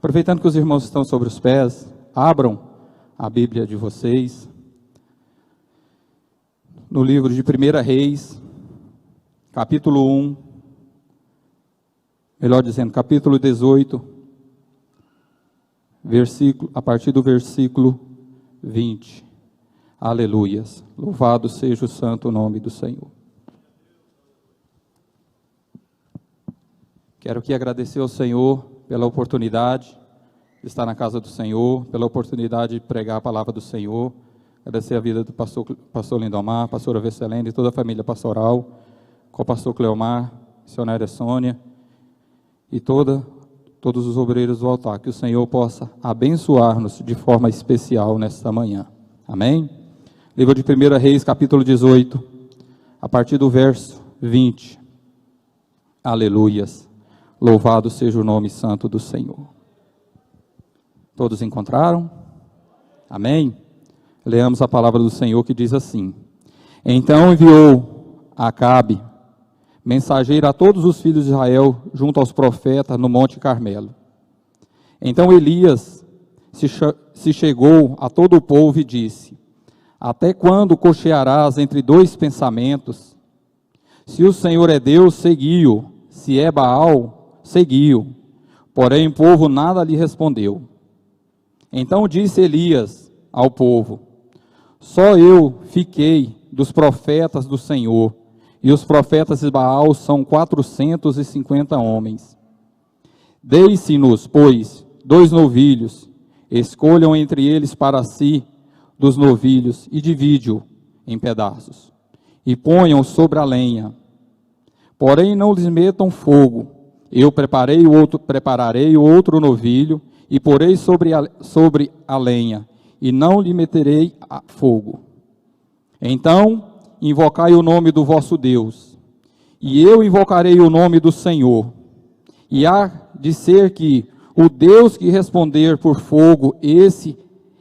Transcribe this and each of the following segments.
Aproveitando que os irmãos estão sobre os pés, abram a Bíblia de vocês no livro de 1 Reis, capítulo 1, melhor dizendo, capítulo 18, a partir do versículo 20. Aleluias. Louvado seja o santo nome do Senhor. Quero aqui agradecer ao Senhor pela oportunidade de estar na casa do Senhor, pela oportunidade de pregar a palavra do Senhor. Agradecer a vida do pastor Lindomar, pastora Vesselene e toda a família pastoral, com o pastor Cleomar, missionária Sônia e todos os obreiros do altar. Que o Senhor possa abençoar-nos de forma especial nesta manhã. Amém? Livro de 1 Reis, capítulo 18, a partir do verso 20. Aleluias. Louvado seja o nome santo do Senhor. Todos encontraram? Amém? Leamos a palavra do Senhor que diz assim: Então enviou Acabe, mensageiro a todos os filhos de Israel, junto aos profetas no Monte Carmelo. Então Elias se chegou a todo o povo e disse: Até quando cochearás entre dois pensamentos? Se o Senhor é Deus, segui-o. Se é Baal, seguiu. Porém o povo nada lhe respondeu. Então disse Elias ao povo: Só eu fiquei dos profetas do Senhor, e os profetas de Baal são 450 homens. Deis-se-nos, pois, 2 novilhos, escolham entre eles para si dos novilhos, e divide-o em pedaços, e ponham sobre a lenha. Porém não lhes metam fogo. Eu prepararei o outro novilho, e porei sobre a lenha, e não lhe meterei fogo. Então invocai o nome do vosso Deus, e eu invocarei o nome do Senhor. E há de ser que o Deus que responder por fogo, esse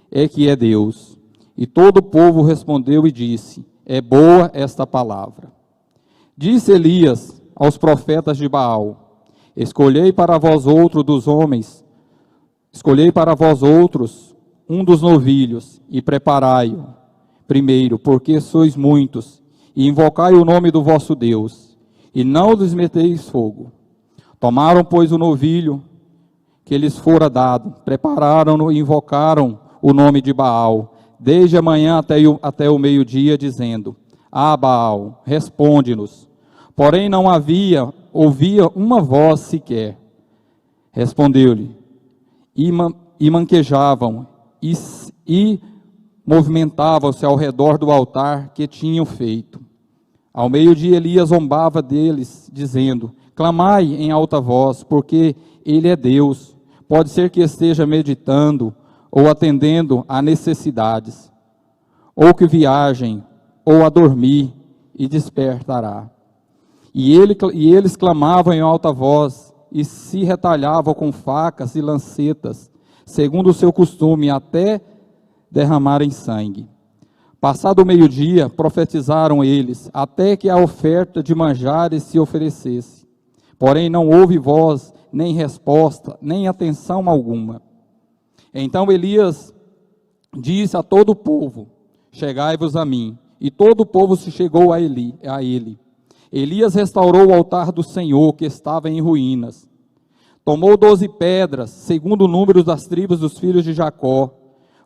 é que é Deus. E todo o povo respondeu e disse: É boa esta palavra. Disse Elias aos profetas de Baal: Escolhei para vós outros um dos novilhos, e preparai-o primeiro, porque sois muitos, e invocai o nome do vosso Deus, e não lhes meteis fogo. Tomaram, pois, o novilho que lhes fora dado, prepararam-no e invocaram o nome de Baal, desde a manhã até o meio-dia, dizendo: Ah, Baal, responde-nos. Porém não ouvia uma voz sequer. Respondeu-lhe, e manquejavam, e movimentavam-se ao redor do altar que tinham feito. Ao meio-dia Elias zombava deles, dizendo: Clamai em alta voz, porque ele é Deus. Pode ser que esteja meditando, ou atendendo a necessidades, ou que viajem, ou a dormir, e despertará. E eles clamavam em alta voz, e se retalhavam com facas e lancetas, segundo o seu costume, até derramarem sangue. Passado o meio-dia, profetizaram eles, até que a oferta de manjares se oferecesse. Porém não houve voz, nem resposta, nem atenção alguma. Então Elias disse a todo o povo: Chegai-vos a mim. E todo o povo se chegou a ele. Elias restaurou o altar do Senhor, que estava em ruínas. Tomou 12 pedras, segundo o número das tribos dos filhos de Jacó,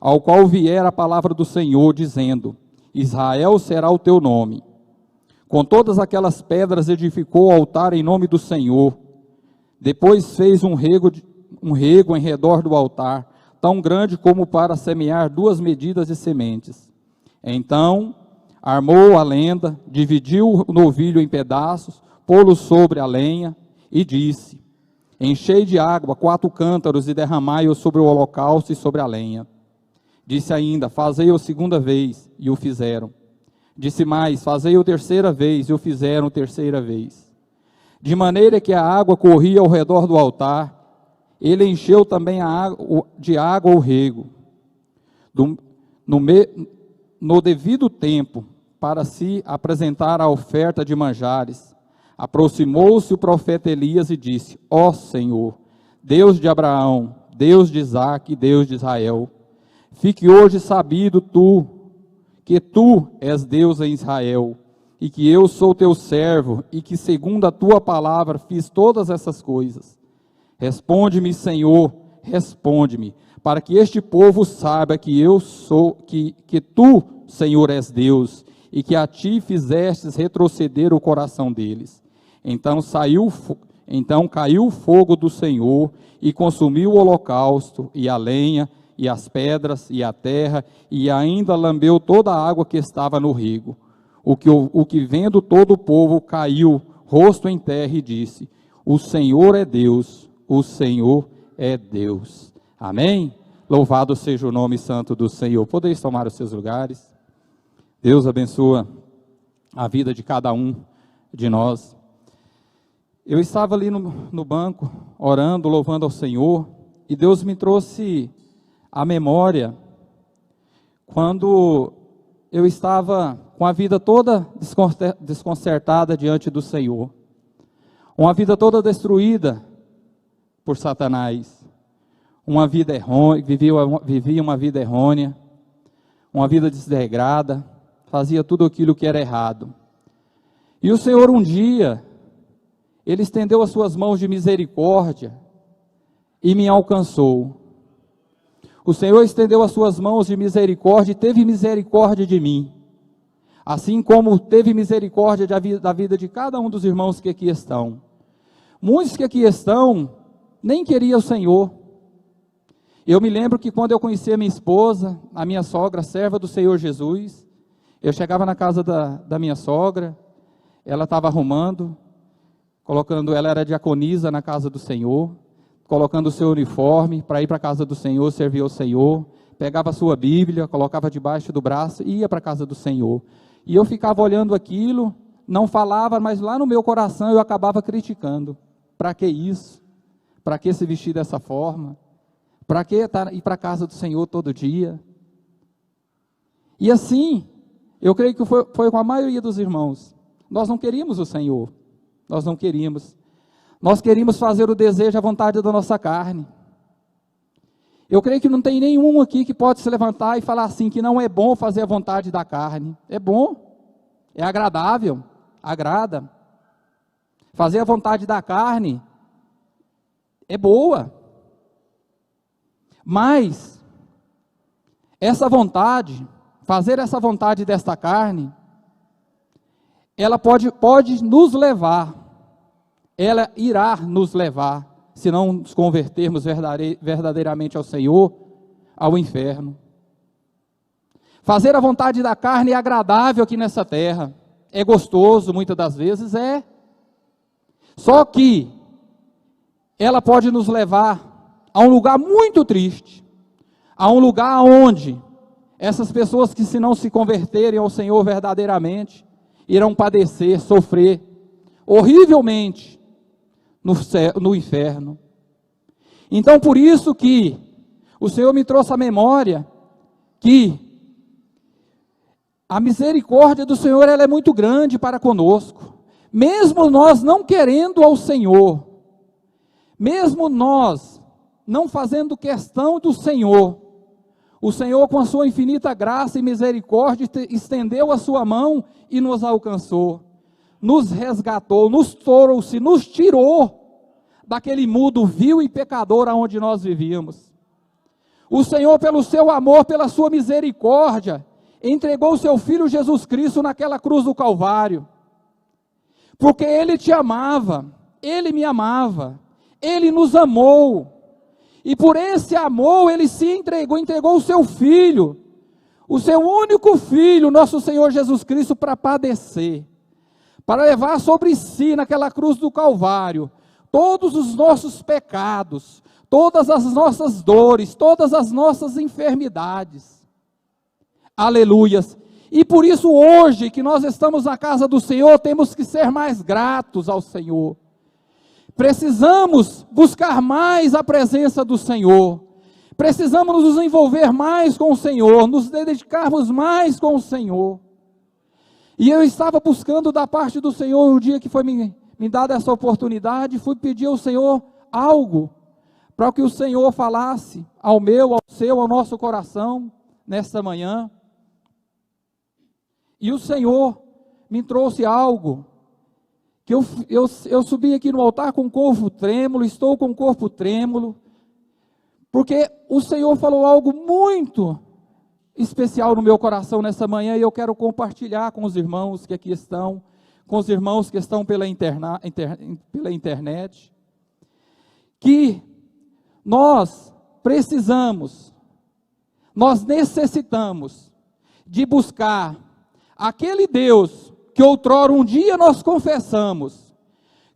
ao qual viera a palavra do Senhor, dizendo: Israel será o teu nome. Com todas aquelas pedras edificou o altar em nome do Senhor. Depois fez um rego em redor do altar, tão grande como para semear 2 medidas de sementes. Então armou a lenda, dividiu o novilho em pedaços, pô-lo sobre a lenha, e disse: Enchei de água 4 cântaros e derramai-o sobre o holocausto e sobre a lenha. Disse ainda: Fazei-o 2ª vez, e o fizeram. Disse mais: Fazei-o 3ª vez, e o fizeram 3ª vez. De maneira que a água corria ao redor do altar, ele encheu também de água o rego. No devido tempo, para se apresentar a oferta de manjares, aproximou-se o profeta Elias e disse: Ó Senhor, Deus de Abraão, Deus de Isaque e Deus de Israel. Fique hoje sabido que tu és Deus em Israel, e que eu sou teu servo, e que segundo a tua palavra fiz todas essas coisas. Responde-me, Senhor, responde-me, para que este povo saiba que eu sou, que tu, Senhor, és Deus, e que a ti fizestes retroceder o coração deles. Então caiu o fogo do Senhor, e consumiu o holocausto, e a lenha, e as pedras, e a terra, e ainda lambeu toda a água que estava no rigo. O que vendo todo o povo caiu, rosto em terra, e disse: o Senhor é Deus, o Senhor é Deus. Amém? Louvado seja o nome santo do Senhor. Podeis tomar os seus lugares. Deus abençoa a vida de cada um de nós. Eu estava ali no banco, orando, louvando ao Senhor, e Deus me trouxe à memória quando eu estava com a vida toda desconcertada diante do Senhor, uma vida toda destruída por Satanás, uma vida errônea, vivia uma vida errônea, uma vida desregrada, fazia tudo aquilo que era errado. E o Senhor um dia, Ele estendeu as suas mãos de misericórdia e me alcançou. O Senhor estendeu as suas mãos de misericórdia e teve misericórdia de mim, assim como teve misericórdia da vida de cada um dos irmãos que aqui estão. Muitos que aqui estão nem queriam o Senhor. Eu me lembro que quando eu conheci a minha esposa, a minha sogra, serva do Senhor Jesus, eu chegava na casa da minha sogra, ela estava arrumando, ela era diaconisa na casa do Senhor, colocando o seu uniforme para ir para a casa do Senhor, servir ao Senhor, pegava a sua Bíblia, colocava debaixo do braço e ia para a casa do Senhor. E eu ficava olhando aquilo, não falava, mas lá no meu coração eu acabava criticando. Para que isso? Para que se vestir dessa forma? Para que ir para a casa do Senhor todo dia? E assim, eu creio que foi com a maioria dos irmãos. Nós não queríamos o Senhor. Nós não queríamos. Nós queríamos fazer o desejo, a vontade da nossa carne. Eu creio que não tem nenhum aqui que pode se levantar e falar assim, que não é bom fazer a vontade da carne. É bom, é agradável, agrada. Fazer a vontade da carne é boa. Mas, essa vontade, fazer essa vontade desta carne, ela pode nos levar, ela irá nos levar, se não nos convertermos verdadeiramente ao Senhor, ao inferno. Fazer a vontade da carne é agradável aqui nessa terra, é gostoso, muitas das vezes é. Só que ela pode nos levar a um lugar muito triste, a um lugar onde essas pessoas que se não se converterem ao Senhor verdadeiramente, irão padecer, sofrer horrivelmente no inferno. Então por isso que o Senhor me trouxe à memória que a misericórdia do Senhor, ela é muito grande para conosco, mesmo nós não querendo ao Senhor, mesmo nós não fazendo questão do Senhor, o Senhor com a sua infinita graça e misericórdia estendeu a sua mão e nos alcançou, nos resgatou, nos trouxe, nos tirou daquele mundo vil e pecador aonde nós vivíamos. O Senhor, pelo seu amor, pela sua misericórdia, entregou o seu Filho Jesus Cristo naquela cruz do Calvário, porque Ele te amava, Ele me amava, Ele nos amou, e por esse amor Ele se entregou o seu Filho, o seu único Filho, nosso Senhor Jesus Cristo, para padecer, para levar sobre si, naquela cruz do Calvário, todos os nossos pecados, todas as nossas dores, todas as nossas enfermidades. Aleluias! E por isso hoje que nós estamos na casa do Senhor, temos que ser mais gratos ao Senhor. Precisamos buscar mais a presença do Senhor. Precisamos nos envolver mais com o Senhor, nos dedicarmos mais com o Senhor. E eu estava buscando da parte do Senhor, no dia que foi me dada essa oportunidade, fui pedir ao Senhor algo para que o Senhor falasse ao meu, ao seu, ao nosso coração, nesta manhã. E o Senhor me trouxe algo, que eu subi aqui no altar com o corpo trêmulo, estou com o corpo trêmulo, porque o Senhor falou algo muito especial no meu coração nessa manhã, e eu quero compartilhar com os irmãos que aqui estão, com os irmãos que estão pela internet, que nós necessitamos de buscar aquele Deus que outrora um dia nós confessamos,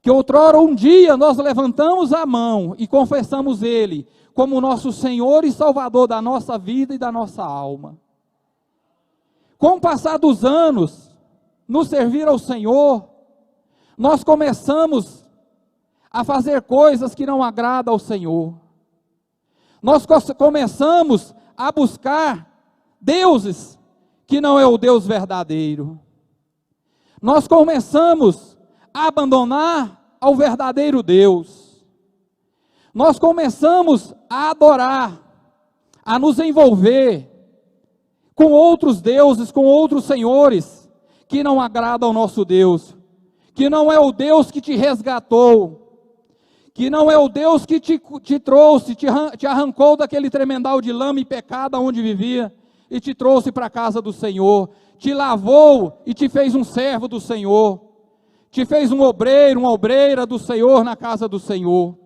que outrora um dia nós levantamos a mão e confessamos Ele como nosso Senhor e Salvador da nossa vida e da nossa alma. Com o passar dos anos, no servir ao Senhor, nós começamos a fazer coisas que não agradam ao Senhor. Nós começamos a buscar deuses que não é o Deus verdadeiro. Nós começamos a abandonar ao verdadeiro Deus. Nós começamos a adorar, a nos envolver com outros deuses, com outros senhores, que não agradam ao nosso Deus, que não é o Deus que te resgatou, que não é o Deus que te trouxe, te arrancou daquele tremendal de lama e pecado onde vivia, e te trouxe para a casa do Senhor, te lavou e te fez um servo do Senhor, te fez um obreiro, uma obreira do Senhor na casa do Senhor.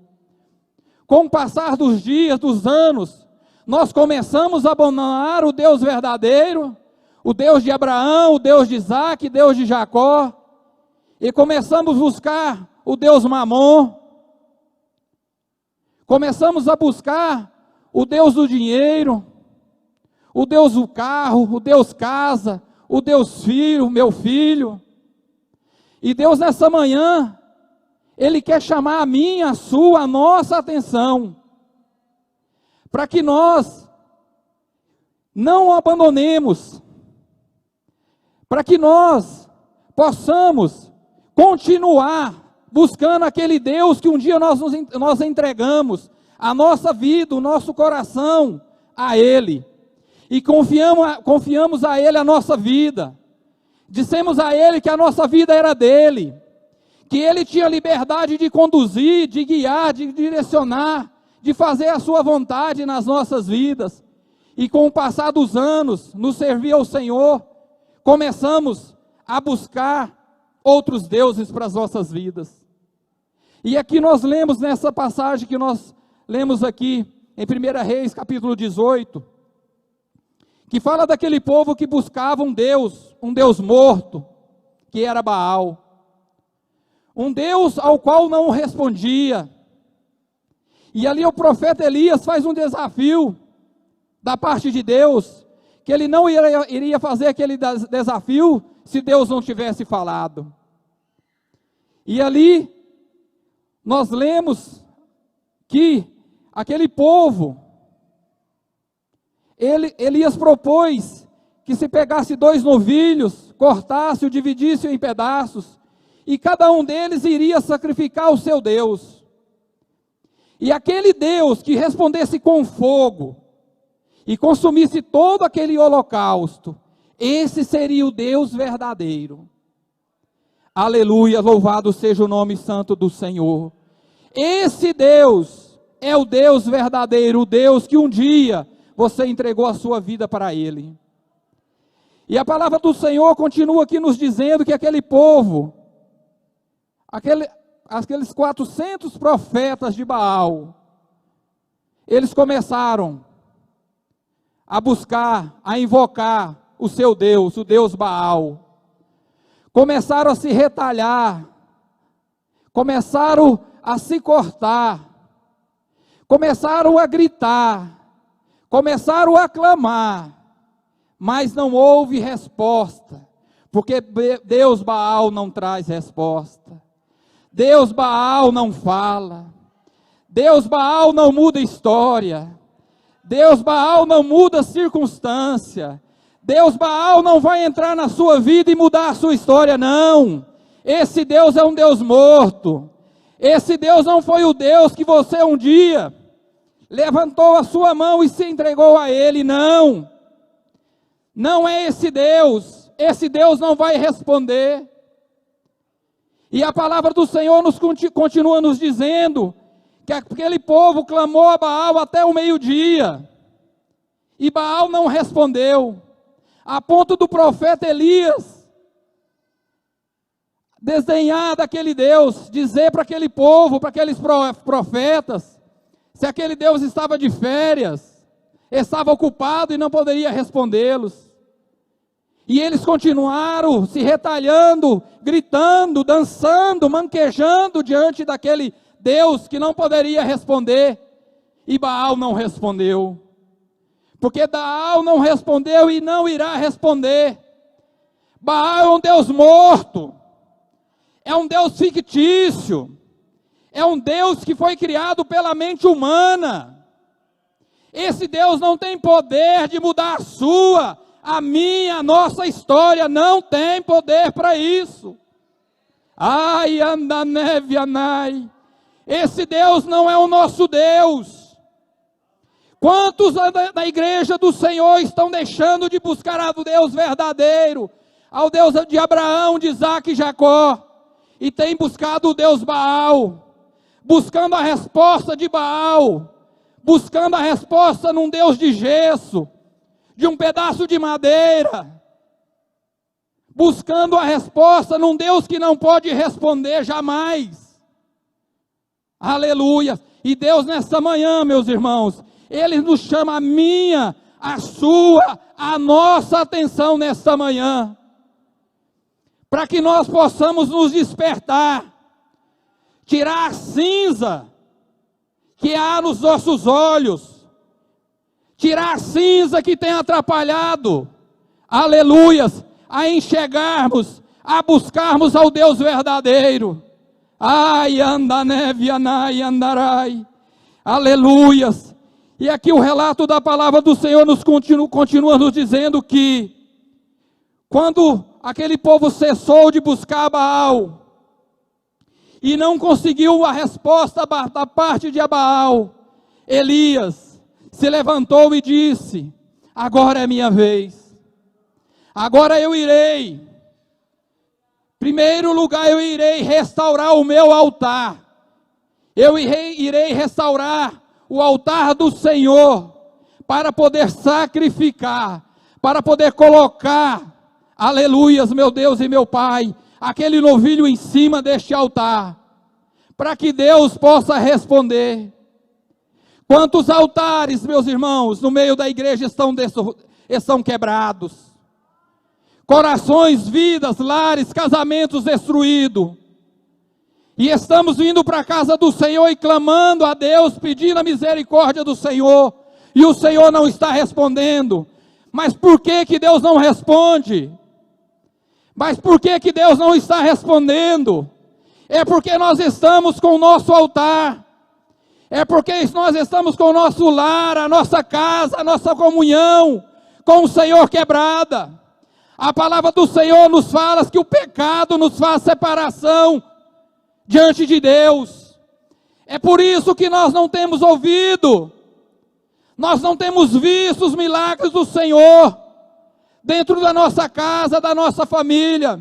Com o passar dos dias, dos anos, nós começamos a abandonar o Deus verdadeiro, o Deus de Abraão, o Deus de Isaac, o Deus de Jacó, e começamos a buscar o Deus Mamon, começamos a buscar o Deus do dinheiro, o Deus do carro, o Deus casa, o Deus filho, meu filho. E Deus nessa manhã, Ele quer chamar a minha, a sua, a nossa atenção, para que nós não o abandonemos, para que nós possamos continuar buscando aquele Deus que um dia nós entregamos a nossa vida, o nosso coração a Ele, e confiamos a Ele a nossa vida. Dissemos a Ele que a nossa vida era dEle, que Ele tinha liberdade de conduzir, de guiar, de direcionar, de fazer a sua vontade nas nossas vidas. E com o passar dos anos, nos servir ao Senhor, começamos a buscar outros deuses para as nossas vidas. E aqui nós lemos nessa passagem que nós lemos aqui, em 1 Reis, capítulo 18, que fala daquele povo que buscava um Deus morto, que era Baal. Um Deus ao qual não respondia. E ali o profeta Elias faz um desafio da parte de Deus, que ele não iria fazer aquele desafio se Deus não tivesse falado. E ali nós lemos que aquele povo, Elias propôs que se pegasse 2 novilhos, cortasse-o, dividisse-o em pedaços, e cada um deles iria sacrificar o seu Deus. E aquele Deus que respondesse com fogo, e consumisse todo aquele holocausto, esse seria o Deus verdadeiro. Aleluia, louvado seja o nome santo do Senhor. Esse Deus é o Deus verdadeiro, o Deus que um dia você entregou a sua vida para Ele. E a palavra do Senhor continua aqui nos dizendo que aquele povo, aqueles 400 profetas de Baal, eles começaram a buscar, a invocar o seu Deus, o Deus Baal. Começaram a se retalhar, começaram a se cortar, começaram a gritar, começaram a clamar, mas não houve resposta, porque Deus Baal não traz resposta, Deus Baal não fala, Deus Baal não muda história, Deus Baal não muda circunstância, Deus Baal não vai entrar na sua vida e mudar a sua história, não. Esse Deus é um Deus morto, esse Deus não foi o Deus que você um dia levantou a sua mão e se entregou a ele. Não, não é esse Deus não vai responder. E a palavra do Senhor continua nos dizendo que aquele povo clamou a Baal até o meio-dia, e Baal não respondeu, a ponto do profeta Elias desenhar daquele Deus, dizer para aquele povo, para aqueles profetas, se aquele Deus estava de férias, estava ocupado e não poderia respondê-los. E eles continuaram se retalhando, gritando, dançando, manquejando diante daquele Deus que não poderia responder. E Baal não respondeu. Porque Baal não respondeu e não irá responder. Baal é um Deus morto. É um Deus fictício. É um Deus que foi criado pela mente humana. Esse Deus não tem poder de mudar a minha, a nossa história, não tem poder para isso. Ai, anda neve, anai. Esse Deus não é o nosso Deus. Quantos da igreja do Senhor estão deixando de buscar ao Deus verdadeiro, ao Deus de Abraão, de Isaac e Jacó, e tem buscado o Deus Baal, buscando a resposta de Baal, buscando a resposta num Deus de gesso, de um pedaço de madeira, buscando a resposta num Deus que não pode responder jamais. Aleluia. E Deus nessa manhã, meus irmãos, Ele nos chama a minha, a sua, a nossa atenção nessa manhã, para que nós possamos nos despertar, tirar a cinza que há nos nossos olhos, tirar a cinza que tem atrapalhado, aleluias, a enxergarmos, a buscarmos ao Deus verdadeiro. Ai, anda neve, anai, andarai, aleluias. E aqui o relato da palavra do Senhor continua nos dizendo que, quando aquele povo cessou de buscar Baal, e não conseguiu a resposta da parte de Baal, Elias se levantou e disse: agora é minha vez, agora eu irei, primeiro lugar eu irei restaurar o meu altar, eu irei restaurar o altar do Senhor, para poder sacrificar, para poder colocar, aleluias, meu Deus e meu Pai, aquele novilho em cima deste altar, para que Deus possa responder. Quantos altares, meus irmãos, no meio da igreja estão quebrados? Corações, vidas, lares, casamentos destruídos. E estamos vindo para a casa do Senhor e clamando a Deus, pedindo a misericórdia do Senhor. E o Senhor não está respondendo. Mas por que que Deus não responde? Mas por que que Deus não está respondendo? É porque nós estamos com o nosso altar. É porque nós estamos com o nosso lar, a nossa casa, a nossa comunhão com o Senhor quebrada. A palavra do Senhor nos fala que o pecado nos faz separação diante de Deus. É por isso que nós não temos ouvido, nós não temos visto os milagres do Senhor dentro da nossa casa, da nossa família.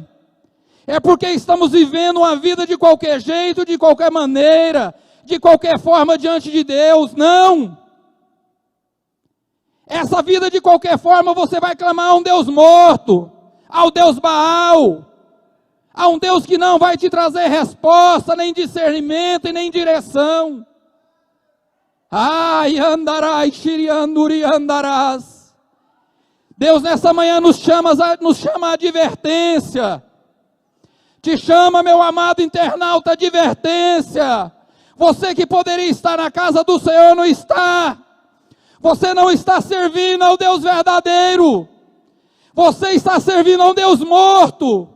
É porque estamos vivendo uma vida de qualquer jeito, de qualquer maneira, de qualquer forma diante de Deus. Não! Essa vida de qualquer forma você vai clamar a um Deus morto, ao Deus Baal, a um Deus que não vai te trazer resposta, nem discernimento e nem direção. Ai, andarai, xirianduri andarás. Deus nessa manhã nos chama a advertência. Te chama, meu amado internauta, advertência. Você que poderia estar na casa do Senhor, não está. Você não está servindo ao Deus verdadeiro. Você está servindo a um Deus morto.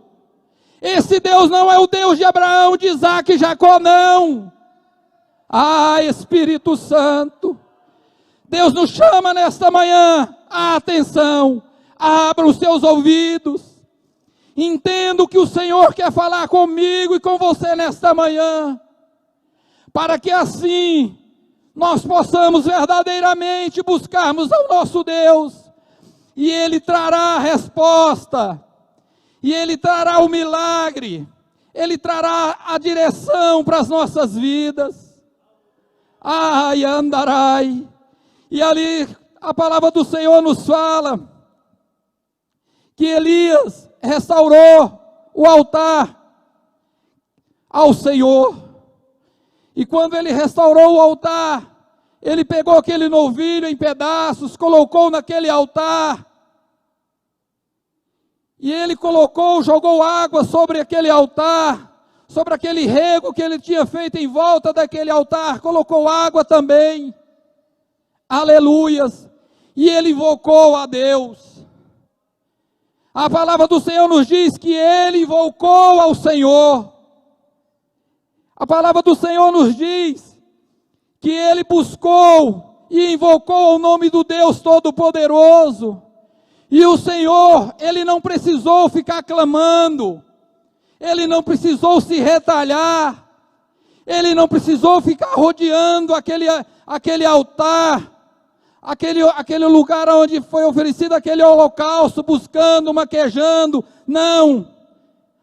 Esse Deus não é o Deus de Abraão, de Isaac e Jacó, não. Ah, Espírito Santo. Deus nos chama nesta manhã a atenção. Abra os seus ouvidos. Entendo que o Senhor quer falar comigo e com você nesta manhã, para que assim nós possamos verdadeiramente buscarmos ao nosso Deus, e Ele trará a resposta, e Ele trará o milagre, Ele trará a direção para as nossas vidas. Ai, andarai. E ali a palavra do Senhor nos fala que Elias restaurou o altar ao Senhor. E quando ele restaurou o altar, ele pegou aquele novilho em pedaços, colocou naquele altar. E ele jogou água sobre aquele altar, sobre aquele rego que ele tinha feito em volta daquele altar, colocou água também. Aleluias. E ele invocou a Deus. A palavra do Senhor nos diz que ele invocou ao Senhor. A palavra do Senhor nos diz que ele buscou e invocou o nome do Deus Todo-Poderoso. E o Senhor, ele não precisou ficar clamando, ele não precisou se retalhar, ele não precisou ficar rodeando aquele altar, aquele lugar onde foi oferecido aquele holocausto, buscando, maquejando. Não,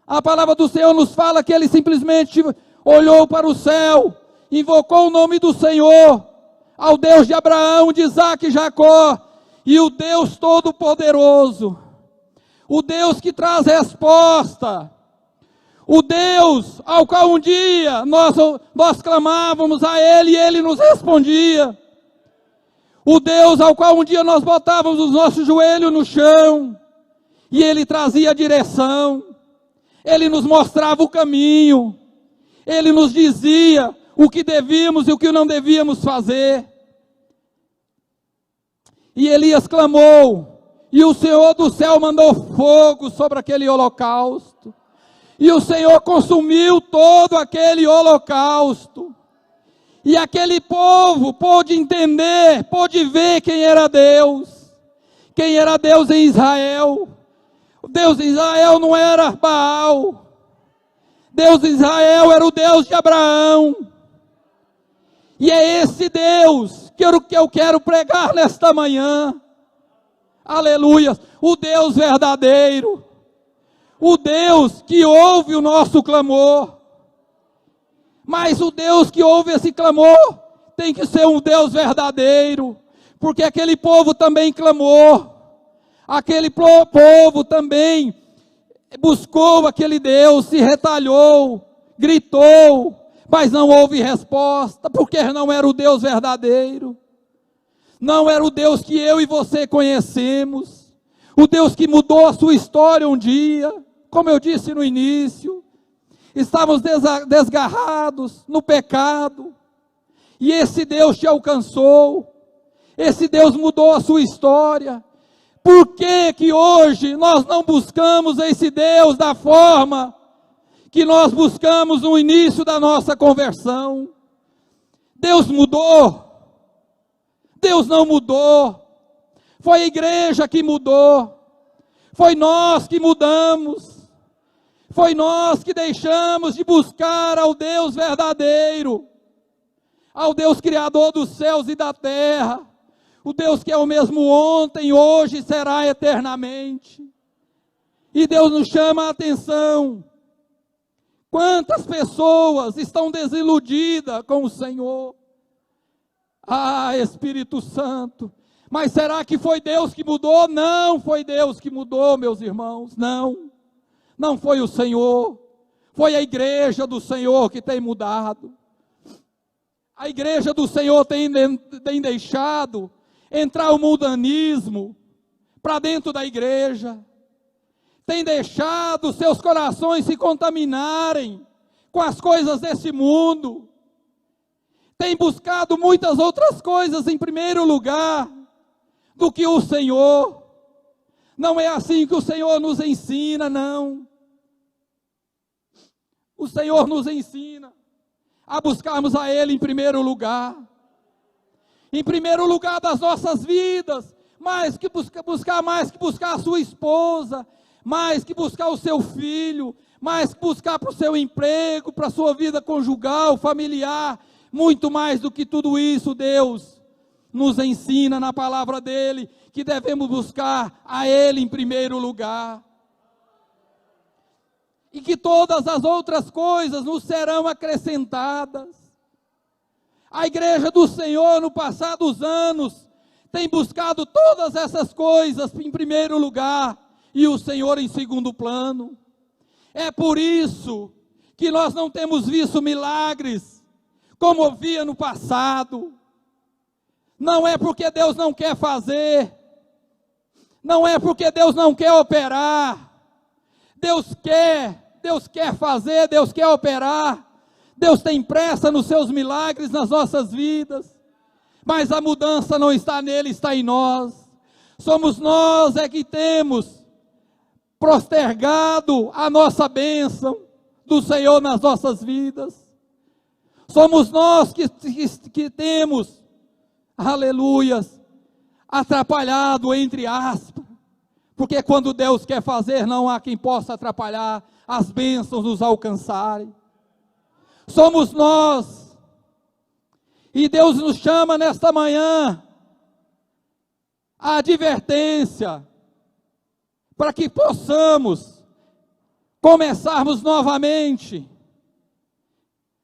a palavra do Senhor nos fala que ele simplesmente olhou para o céu, invocou o nome do Senhor, ao Deus de Abraão, de Isaque e Jacó, e o Deus Todo-Poderoso, o Deus que traz resposta, o Deus ao qual um dia nós clamávamos a Ele e Ele nos respondia, o Deus ao qual um dia nós botávamos os nossos joelhos no chão, e Ele trazia a direção, Ele nos mostrava o caminho, Ele nos dizia o que devíamos e o que não devíamos fazer. E Elias clamou, e o Senhor do céu mandou fogo sobre aquele holocausto, e o Senhor consumiu todo aquele holocausto, e aquele povo pôde entender, pôde ver quem era Deus em Israel. O Deus de Israel não era Baal, Deus de Israel era o Deus de Abraão, e é esse Deus que eu quero pregar nesta manhã, aleluia, o Deus verdadeiro, o Deus que ouve o nosso clamor, mas o Deus que ouve esse clamor, tem que ser um Deus verdadeiro, porque aquele povo também clamou, aquele povo também buscou aquele Deus, se retalhou, gritou, mas não houve resposta, porque não era o Deus verdadeiro, não era o Deus que eu e você conhecemos, o Deus que mudou a sua história um dia, como eu disse no início, estávamos desgarrados no pecado, e esse Deus te alcançou, esse Deus mudou a sua história. Por que hoje nós não buscamos esse Deus da forma que nós buscamos no início da nossa conversão? Deus mudou? Deus não mudou, foi a igreja que mudou, foi nós que mudamos, foi nós que deixamos de buscar ao Deus verdadeiro, ao Deus criador dos céus e da terra, o Deus que é o mesmo ontem, hoje e será eternamente. E Deus nos chama a atenção. Quantas pessoas estão desiludidas com o Senhor? Ah, Espírito Santo, mas será que foi Deus que mudou? Não foi Deus que mudou, meus irmãos, não foi o Senhor, foi a igreja do Senhor que tem mudado. A igreja do Senhor tem deixado entrar o mundanismo para dentro da igreja, tem deixado seus corações se contaminarem com as coisas desse mundo, tem buscado muitas outras coisas em primeiro lugar do que o Senhor. Não é assim que o Senhor nos ensina, não. O Senhor nos ensina a buscarmos a Ele em primeiro lugar das nossas vidas, mais que buscar a sua esposa, mais que buscar o seu filho, mais que buscar para o seu emprego, para a sua vida conjugal, familiar, Muito mais do que tudo isso, Deus nos ensina na palavra dele, que devemos buscar a ele em primeiro lugar. E que todas as outras coisas nos serão acrescentadas. A igreja do Senhor, no passar dos anos, tem buscado todas essas coisas em primeiro lugar, e o Senhor em segundo plano. É por isso que nós não temos visto milagres, como havia no passado. Não é porque Deus não quer fazer, não é porque Deus não quer operar. Deus quer fazer, Deus quer operar. Deus tem pressa nos seus milagres nas nossas vidas, mas a mudança não está nele, está em nós. Somos nós que temos postergado a nossa bênção do Senhor nas nossas vidas. Somos nós que temos, aleluias, atrapalhado, entre aspas, porque quando Deus quer fazer, não há quem possa atrapalhar as bênçãos nos alcançarem. Somos nós, e Deus nos chama nesta manhã, a advertência, para que possamos começarmos novamente,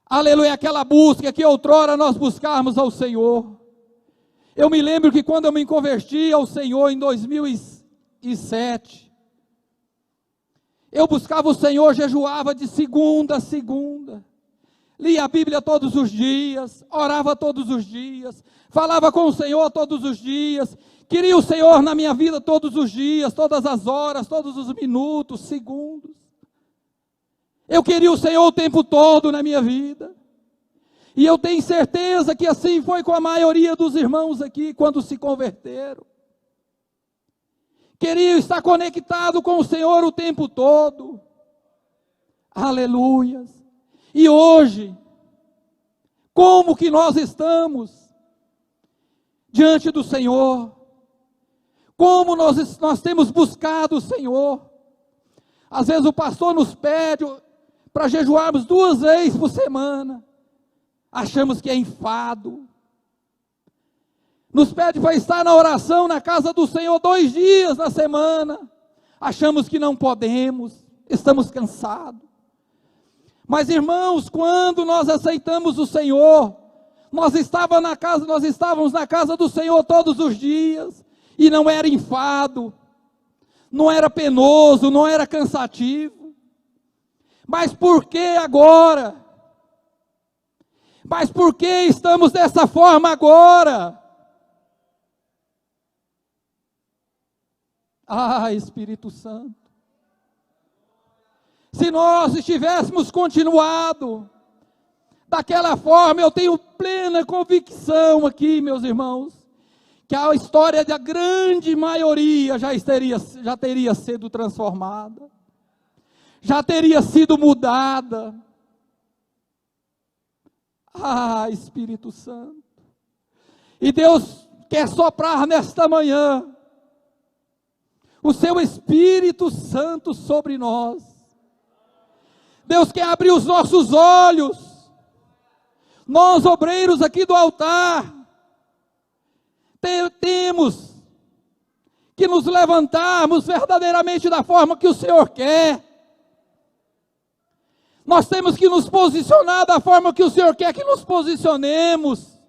aleluia, aquela busca que outrora nós buscáramos ao Senhor. Eu me lembro que quando eu me converti ao Senhor em 2007, eu buscava o Senhor, jejuava de segunda a segunda, lia a Bíblia todos os dias, orava todos os dias, falava com o Senhor todos os dias, queria o Senhor na minha vida todos os dias, todas as horas, todos os minutos, segundos. Eu queria o Senhor o tempo todo na minha vida. E eu tenho certeza que assim foi com a maioria dos irmãos aqui, quando se converteram. Queriam estar conectado com o Senhor o tempo todo. Aleluias. E hoje, como que nós estamos diante do Senhor? Como nós temos buscado o Senhor? Às vezes o pastor nos pede para jejuarmos 2 vezes por semana. Achamos que é enfado. Nos pede para estar na oração na casa do Senhor 2 dias na semana. Achamos que não podemos, estamos cansados. Mas irmãos, quando nós aceitamos o Senhor, nós estávamos na casa do Senhor todos os dias, e não era enfado, não era penoso, não era cansativo. Mas por que agora? Mas por que estamos dessa forma agora? Ah, Espírito Santo. Se nós tivéssemos continuado daquela forma, eu tenho plena convicção aqui, meus irmãos, que a história da grande maioria já teria sido transformada, já teria sido mudada. Ah, Espírito Santo. E Deus quer soprar nesta manhã o seu Espírito Santo sobre nós. Deus quer abrir os nossos olhos. Nós, obreiros aqui do altar, temos que nos levantarmos verdadeiramente da forma que o Senhor quer. Nós temos que nos posicionar da forma que o Senhor quer que nos posicionemos.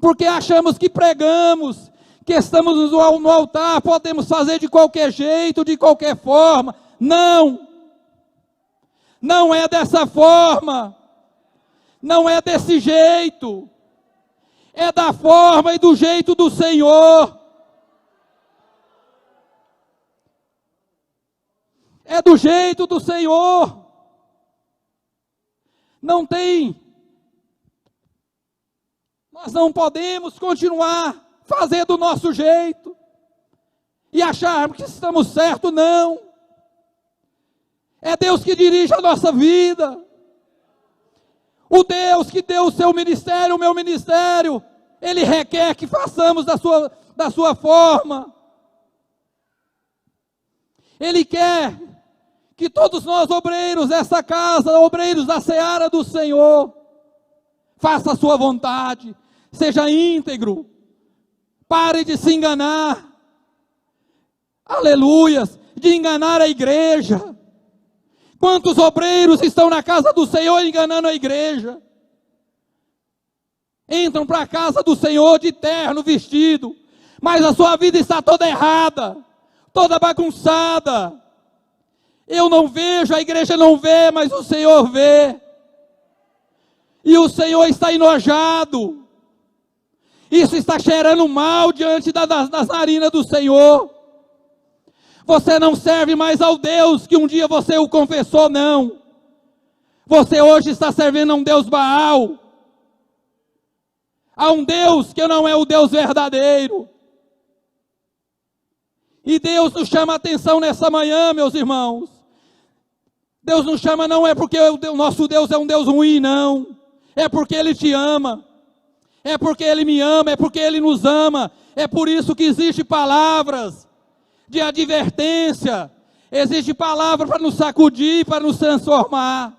Porque achamos que pregamos, que estamos no altar, podemos fazer de qualquer jeito, de qualquer forma. Não. Não é dessa forma. Não é desse jeito. É da forma e do jeito do Senhor. É do jeito do Senhor. Não tem. Nós não podemos continuar fazendo do nosso jeito e acharmos que estamos certos, não. É Deus que dirige a nossa vida. O Deus que deu o seu ministério, o meu ministério, Ele requer que façamos da sua forma. Ele quer que todos nós, obreiros dessa casa, obreiros da seara do Senhor, faça a sua vontade, seja íntegro, pare de se enganar, aleluias, de enganar a igreja. Quantos obreiros estão na casa do Senhor enganando a igreja? Entram para a casa do Senhor de terno, vestido, mas a sua vida está toda errada, toda bagunçada. Eu não vejo, a igreja não vê, mas o Senhor vê. E o Senhor está enojado. Isso está cheirando mal diante das narinas do Senhor. Você não serve mais ao Deus que um dia você o confessou, não. Você hoje está servindo a um Deus Baal. A um Deus que não é o Deus verdadeiro. E Deus nos chama a atenção nessa manhã, meus irmãos. Deus nos chama não é porque o nosso Deus é um Deus ruim, não. É porque Ele te ama. É porque Ele me ama, é porque Ele nos ama. É por isso que existem palavras de advertência. Existe palavra para nos sacudir, para nos transformar.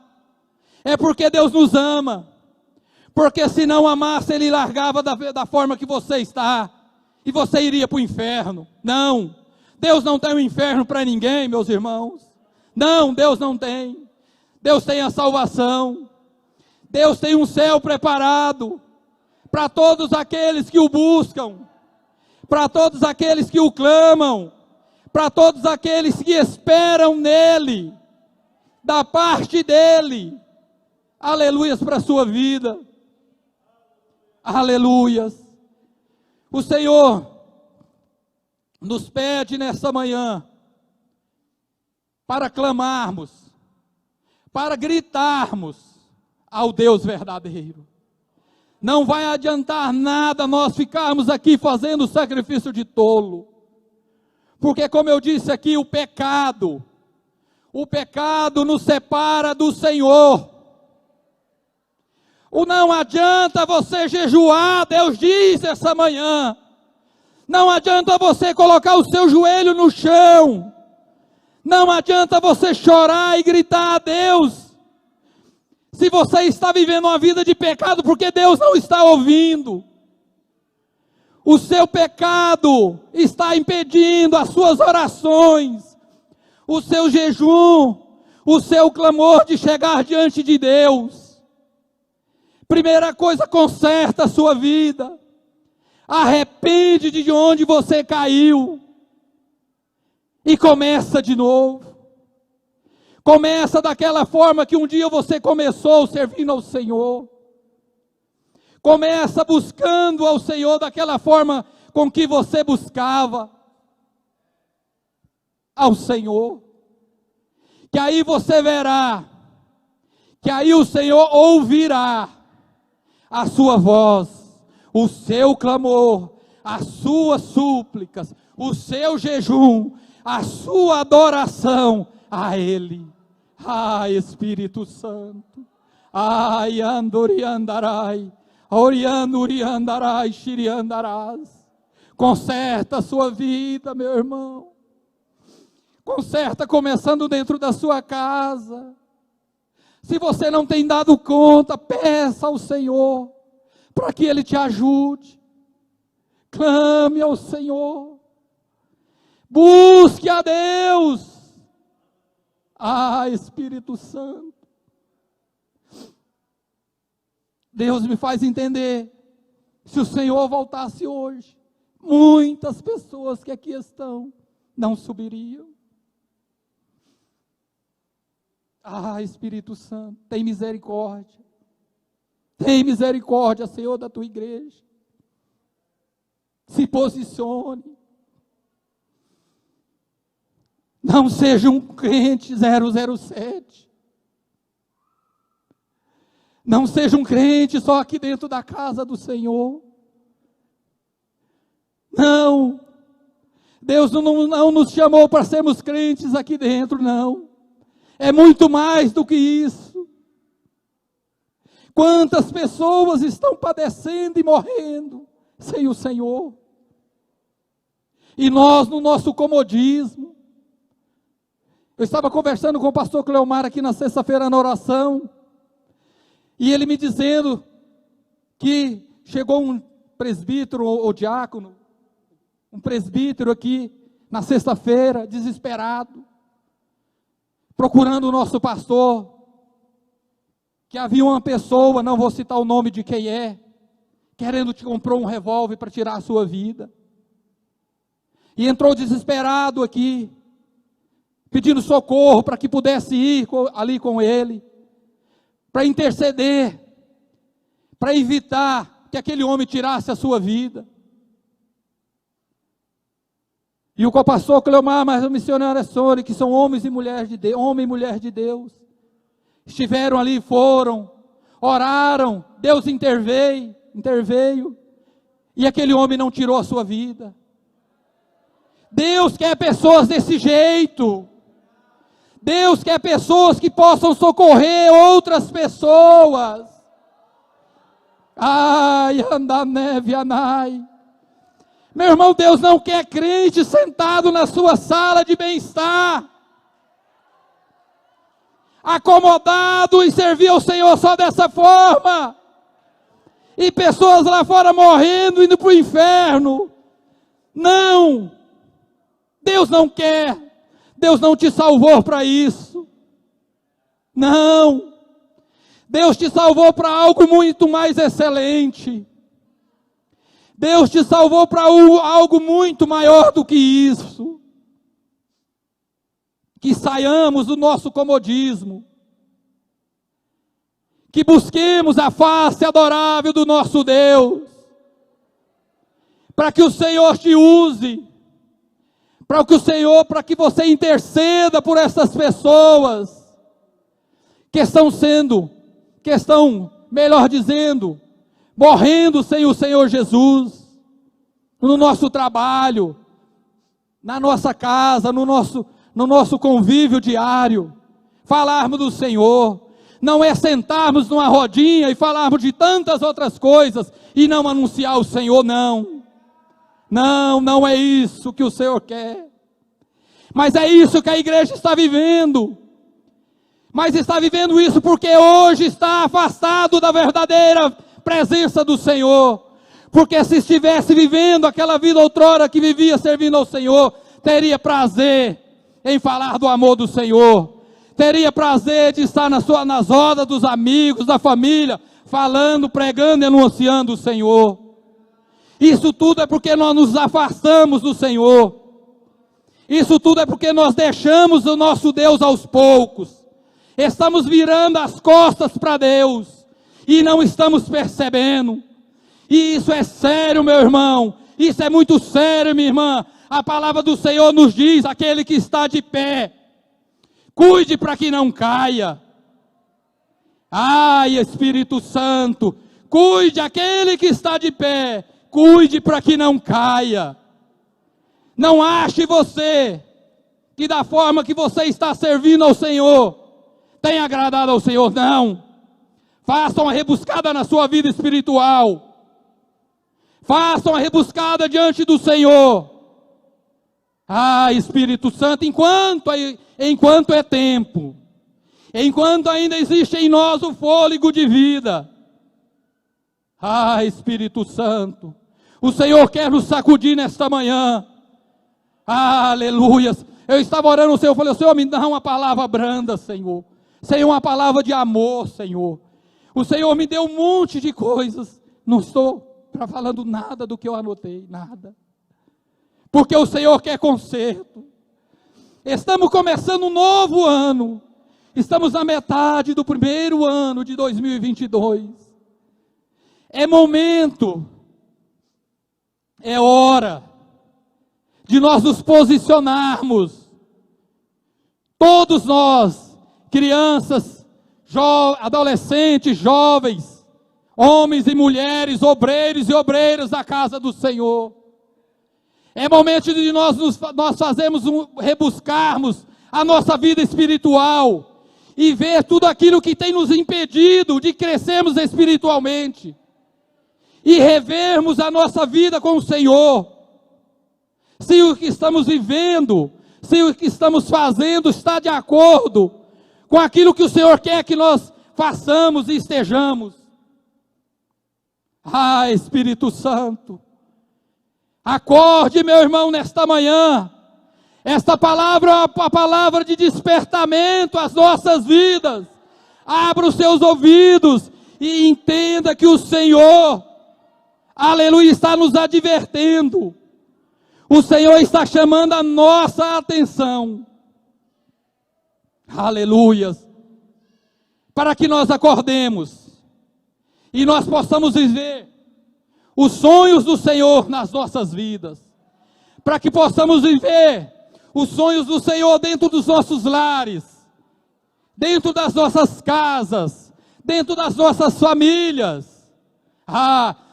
É porque Deus nos ama. Porque se não amasse, Ele largava da forma que você está. E você iria para o inferno. Não. Deus não tem um inferno para ninguém, meus irmãos. Não, Deus não tem. Deus tem a salvação. Deus tem um céu preparado para todos aqueles que o buscam, para todos aqueles que o clamam, para todos aqueles que esperam nele, da parte dele. Aleluias para a sua vida. Aleluias. O Senhor nos pede nessa manhã para clamarmos, para gritarmos ao Deus verdadeiro. Não vai adiantar nada nós ficarmos aqui fazendo sacrifício de tolo. Porque como eu disse aqui, o pecado nos separa do Senhor. Não adianta você jejuar, Deus diz essa manhã. Não adianta você colocar o seu joelho no chão. Não adianta você chorar e gritar a Deus. Se você está vivendo uma vida de pecado, porque Deus não está ouvindo. O seu pecado está impedindo as suas orações, o seu jejum, o seu clamor de chegar diante de Deus. Primeira coisa, conserta a sua vida. Arrepende de onde você caiu. E começa de novo. Começa daquela forma que um dia você começou servindo ao Senhor. Começa buscando ao Senhor daquela forma com que você buscava ao Senhor. Que aí você verá, que aí o Senhor ouvirá a sua voz, o seu clamor, as suas súplicas, o seu jejum, a sua adoração a Ele. Ah, Espírito Santo. Ai, andoriandarai, orianduriandarai, xiriandarás. Conserta a sua vida, meu irmão. Conserta começando dentro da sua casa. Se você não tem dado conta, peça ao Senhor, para que Ele te ajude. Clame ao Senhor. Busque a Deus. Ah, Espírito Santo. Deus me faz entender, se o Senhor voltasse hoje, muitas pessoas que aqui estão, não subiriam. Ah, Espírito Santo, tem misericórdia. Tem misericórdia, Senhor, da tua igreja. Se posicione. Não seja um crente 007. Não seja um crente só aqui dentro da casa do Senhor. Não. Deus não nos chamou para sermos crentes aqui dentro, não. É muito mais do que isso. Quantas pessoas estão padecendo e morrendo sem o Senhor. E nós, no nosso comodismo. Eu estava conversando com o pastor Cleomar aqui na sexta-feira na oração. E ele me dizendo que chegou um presbítero ou diácono, um presbítero aqui, na sexta-feira, desesperado, procurando o nosso pastor, que havia uma pessoa, não vou citar o nome de quem é, querendo te comprar um revólver para tirar a sua vida. E entrou desesperado aqui, pedindo socorro para que pudesse ir ali com ele, para interceder, para evitar que aquele homem tirasse a sua vida. E o pastor Cleomar, mas o missionário Sônia, que são homens e mulheres de Deus, homem e mulher de Deus, estiveram ali, foram, oraram, Deus interveio, e aquele homem não tirou a sua vida. Deus quer pessoas desse jeito. Deus quer pessoas que possam socorrer outras pessoas. Ai, anda neve, anai. Meu irmão, Deus não quer crente sentado na sua sala de bem-estar, acomodado e servir ao Senhor só dessa forma, e pessoas lá fora morrendo, indo para o inferno. Não, Deus não quer, Deus não te salvou para isso, não, Deus te salvou para algo muito mais excelente. Deus te salvou para algo muito maior do que isso. Que saiamos do nosso comodismo. Que busquemos a face adorável do nosso Deus. Para que o Senhor te use. Para que você interceda por essas pessoas. Que estão melhor dizendo, morrendo sem o Senhor Jesus, no nosso trabalho, na nossa casa, no nosso convívio diário, falarmos do Senhor, não é sentarmos numa rodinha e falarmos de tantas outras coisas, e não anunciar o Senhor, não é isso que o Senhor quer, mas é isso que a igreja está vivendo, mas está vivendo isso porque hoje está afastado da verdadeira presença do Senhor, porque se estivesse vivendo aquela vida outrora que vivia servindo ao Senhor, teria prazer em falar do amor do Senhor, teria prazer de estar nas rodas dos amigos, da família, falando, pregando e anunciando o Senhor. Isso tudo é porque nós nos afastamos do Senhor, isso tudo é porque nós deixamos o nosso Deus aos poucos, estamos virando as costas para Deus, e não estamos percebendo, e isso é sério, meu irmão, isso é muito sério, minha irmã. A palavra do Senhor nos diz, aquele que está de pé, cuide para que não caia. Ai, Espírito Santo, cuide aquele que está de pé, cuide para que não caia. Não ache você, que da forma que você está servindo ao Senhor, tem agradado ao Senhor, não. Faça uma rebuscada na sua vida espiritual. Faça uma rebuscada diante do Senhor. Ah, Espírito Santo, enquanto é tempo, enquanto ainda existe em nós o fôlego de vida. Ah, Espírito Santo, o Senhor quer nos sacudir nesta manhã. Ah, aleluias. Eu estava orando ao Senhor, eu falei, Senhor, me dá uma palavra branda, Senhor. Senhor, uma palavra de amor, Senhor. O Senhor me deu um monte de coisas. Não estou falando nada do que eu anotei, nada. Porque o Senhor quer conserto. Estamos começando um novo ano. Estamos na metade do primeiro ano de 2022. É momento, é hora de nós nos posicionarmos. Todos nós, crianças, adolescentes, jovens, homens e mulheres, obreiros e obreiras da casa do Senhor. É momento de nós rebuscarmos a nossa vida espiritual e ver tudo aquilo que tem nos impedido de crescermos espiritualmente e revermos a nossa vida com o Senhor. Se o que estamos vivendo, se o que estamos fazendo está de acordo com aquilo que o Senhor quer que nós façamos e estejamos. Ah, Espírito Santo, acorde, meu irmão, nesta manhã. Esta palavra é uma palavra de despertamento às nossas vidas. Abra os seus ouvidos e entenda que o Senhor, aleluia, está nos advertendo. O Senhor está chamando a nossa atenção. Aleluias. Para que nós acordemos e nós possamos viver os sonhos do Senhor nas nossas vidas. Para que possamos viver os sonhos do Senhor dentro dos nossos lares, dentro das nossas casas, dentro das nossas famílias.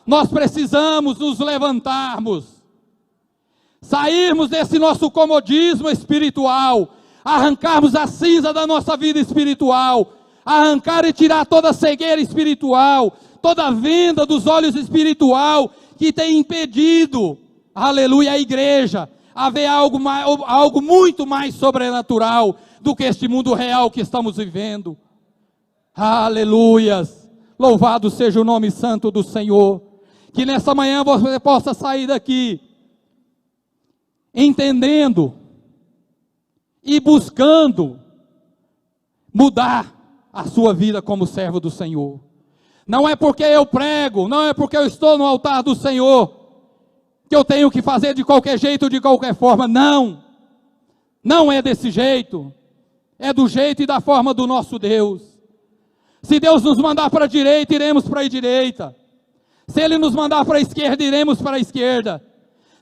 Nós precisamos nos levantarmos, sairmos desse nosso comodismo espiritual, arrancarmos a cinza da nossa vida espiritual, arrancar e tirar toda a cegueira espiritual, toda a venda dos olhos espiritual que tem impedido, aleluia, a igreja a ver algo muito mais sobrenatural do que este mundo real que estamos vivendo. Aleluias, louvado seja o nome santo do Senhor. Que nessa manhã você possa sair daqui entendendo e buscando mudar a sua vida como servo do Senhor. Não é porque eu prego, não é porque eu estou no altar do Senhor que eu tenho que fazer de qualquer jeito, de qualquer forma. Não, não é desse jeito. É do jeito e da forma do nosso Deus. Se Deus nos mandar para a direita, iremos para a direita. Se Ele nos mandar para a esquerda, iremos para a esquerda.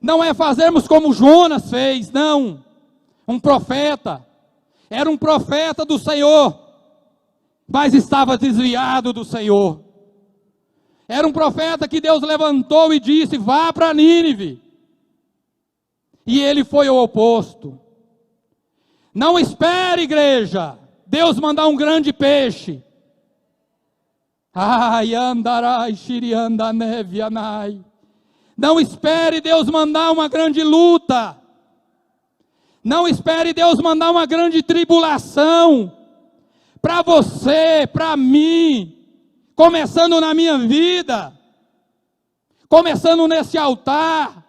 Não é fazermos como Jonas fez, não. Um profeta, era um profeta do Senhor, mas estava desviado do Senhor. Era um profeta que Deus levantou e disse: vá para Nínive. E ele foi ao oposto. Não espere, igreja, Deus mandar um grande peixe. Ai, andarai, xirianda, neve, anai. Não espere Deus mandar uma grande luta. Não espere Deus mandar uma grande tribulação para você, para mim, começando na minha vida, começando nesse altar.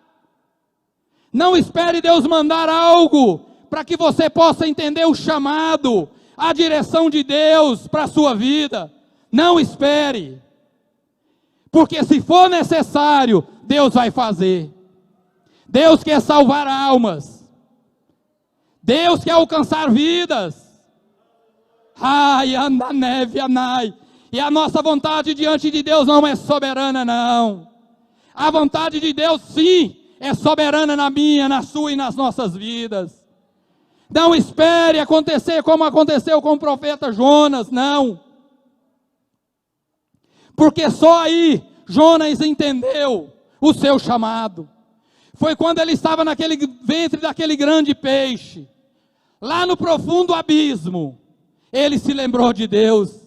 Não espere Deus mandar algo para que você possa entender o chamado, a direção de Deus para a sua vida. Não espere, porque se for necessário, Deus vai fazer. Deus quer salvar almas, Deus quer alcançar vidas. Ai, anda neve, anai. E a nossa vontade diante de Deus não é soberana, não. A vontade de Deus, sim, é soberana na minha, na sua e nas nossas vidas. Não espere acontecer como aconteceu com o profeta Jonas, não. Porque só aí Jonas entendeu o seu chamado. Foi quando ele estava naquele ventre daquele grande peixe, lá no profundo abismo, ele se lembrou de Deus.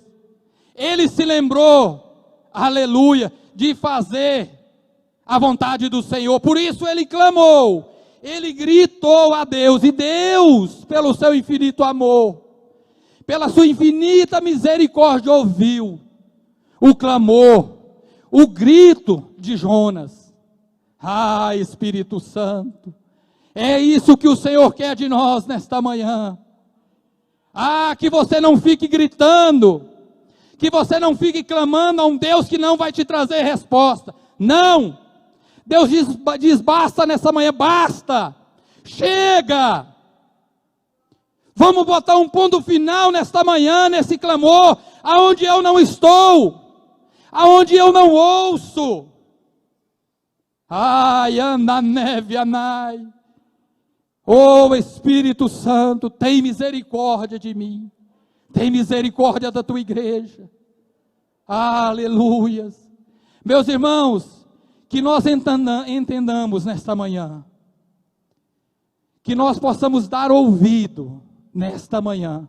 Ele se lembrou, aleluia, de fazer a vontade do Senhor. Por isso ele clamou, ele gritou a Deus. E Deus, pelo seu infinito amor, pela sua infinita misericórdia, ouviu o clamor, o grito de Jonas. Ah, Espírito Santo, é isso que o Senhor quer de nós nesta manhã. Que você não fique gritando, que você não fique clamando a um Deus que não vai te trazer resposta. Não! Deus diz basta nessa manhã, basta! Chega! Vamos botar um ponto final nesta manhã, nesse clamor, aonde eu não estou, aonde eu não ouço. Ai, anda neve, anai. Oh Espírito Santo, tem misericórdia de mim. Tem misericórdia da tua igreja. Aleluias. Meus irmãos, que nós entendamos nesta manhã, que nós possamos dar ouvido nesta manhã,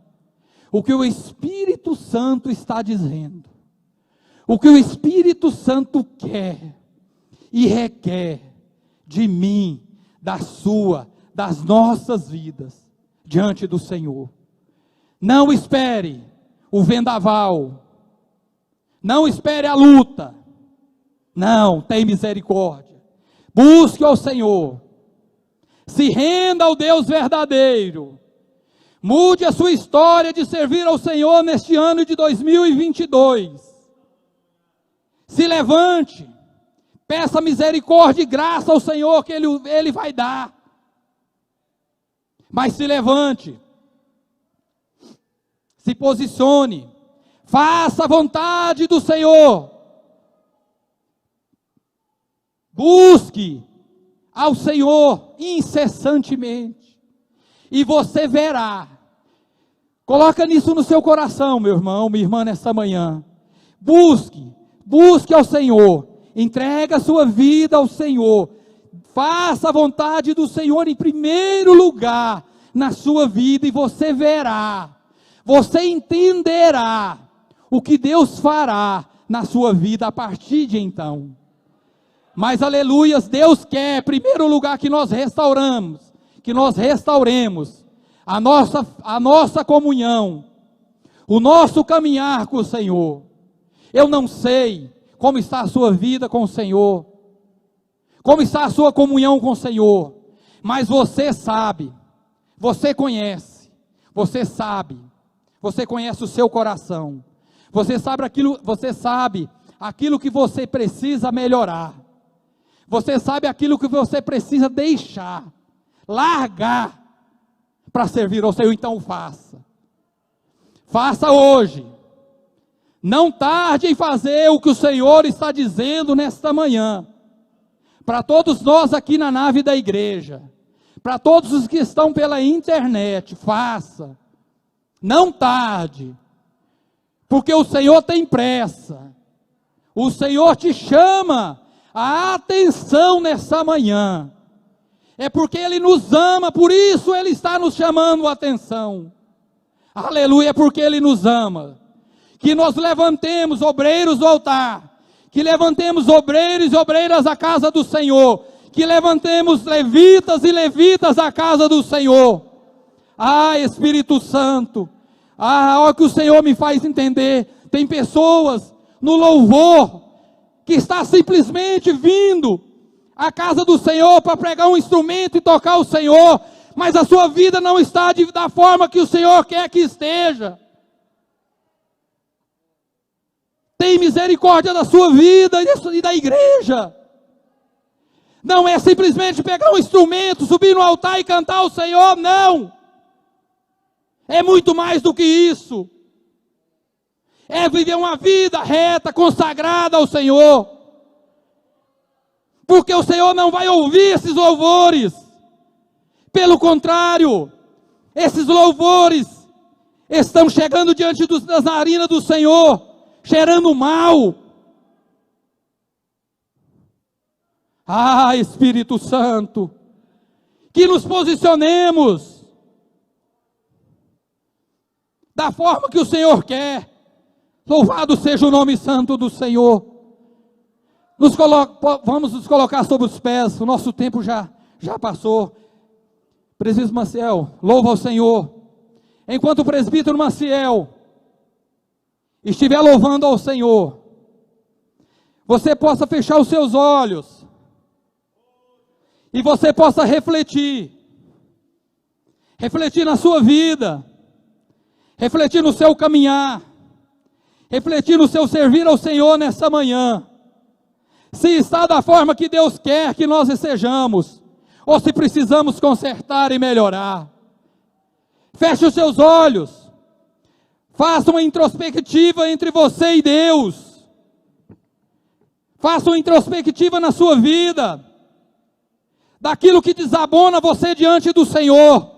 o que o Espírito Santo está dizendo, o que o Espírito Santo quer e requer de mim, da sua, das nossas vidas, diante do Senhor. Não espere o vendaval, não espere a luta, Não, tem misericórdia. Busque ao Senhor. Se renda ao Deus verdadeiro. Mude a sua história de servir ao Senhor neste ano de 2022. Se levante. Peça misericórdia e graça ao Senhor que Ele vai dar. Mas se levante. Se posicione. Faça a vontade do Senhor. Busque ao Senhor incessantemente. E você verá. Coloca nisso no seu coração, meu irmão, minha irmã, nessa manhã. Busque ao Senhor. Entrega a sua vida ao Senhor. Faça a vontade do Senhor em primeiro lugar na sua vida. E você verá. Você entenderá o que Deus fará na sua vida a partir de então. Mas, aleluias, Deus quer, em primeiro lugar, que nós restauremos a nossa comunhão, o nosso caminhar com o Senhor. Eu não sei como está a sua vida com o Senhor, como está a sua comunhão com o Senhor, mas você sabe, você conhece, você sabe, você conhece o seu coração, você sabe aquilo que você precisa melhorar. Você sabe aquilo que você precisa deixar, largar, para servir ao Senhor. Então faça. Faça hoje. Não tarde em fazer o que o Senhor está dizendo nesta manhã. Para todos nós aqui na nave da igreja. Para todos os que estão pela internet. Faça. Não tarde. Porque o Senhor tem pressa. O Senhor te chama a atenção nessa manhã. É porque Ele nos ama, por isso Ele está nos chamando a atenção. Aleluia, é porque Ele nos ama. Que nós levantemos obreiros do altar, que levantemos obreiros e obreiras da casa do Senhor, que levantemos levitas e levitas da casa do Senhor. Ah, Espírito Santo, olha que o Senhor me faz entender, tem pessoas no louvor, que está simplesmente vindo à casa do Senhor para pregar um instrumento e tocar o Senhor, mas a sua vida não está da forma que o Senhor quer que esteja. Tem misericórdia da sua vida e da igreja. Não é simplesmente pegar um instrumento, subir no altar e cantar ao Senhor, não. É muito mais do que isso. É viver uma vida reta, consagrada ao Senhor. Porque o Senhor não vai ouvir esses louvores. Pelo contrário, esses louvores estão chegando diante das narinas do Senhor, cheirando mal. Ah, Espírito Santo, que nos posicionemos da forma que o Senhor quer. Louvado seja o nome santo do Senhor. Vamos nos colocar sobre os pés, o nosso tempo já passou. Presbítero Maciel, louva ao Senhor. Enquanto o presbítero Maciel estiver louvando ao Senhor, você possa fechar os seus olhos e você possa refletir na sua vida, refletir no seu caminhar, refletir no seu servir ao Senhor nessa manhã. Se está da forma que Deus quer que nós estejamos, ou se precisamos consertar e melhorar. Feche os seus olhos, faça uma introspectiva entre você e Deus, faça uma introspectiva na sua vida, daquilo que desabona você diante do Senhor,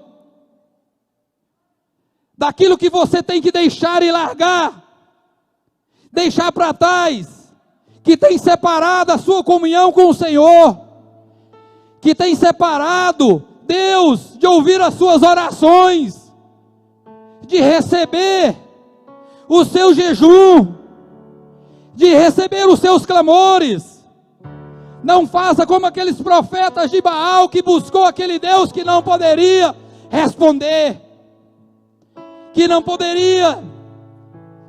daquilo que você tem que deixar e largar, deixar para trás, que tem separado a sua comunhão com o Senhor, que tem separado Deus de ouvir as suas orações, de receber o seu jejum, de receber os seus clamores. Não faça como aqueles profetas de Baal que buscou aquele Deus que não poderia responder, que não poderia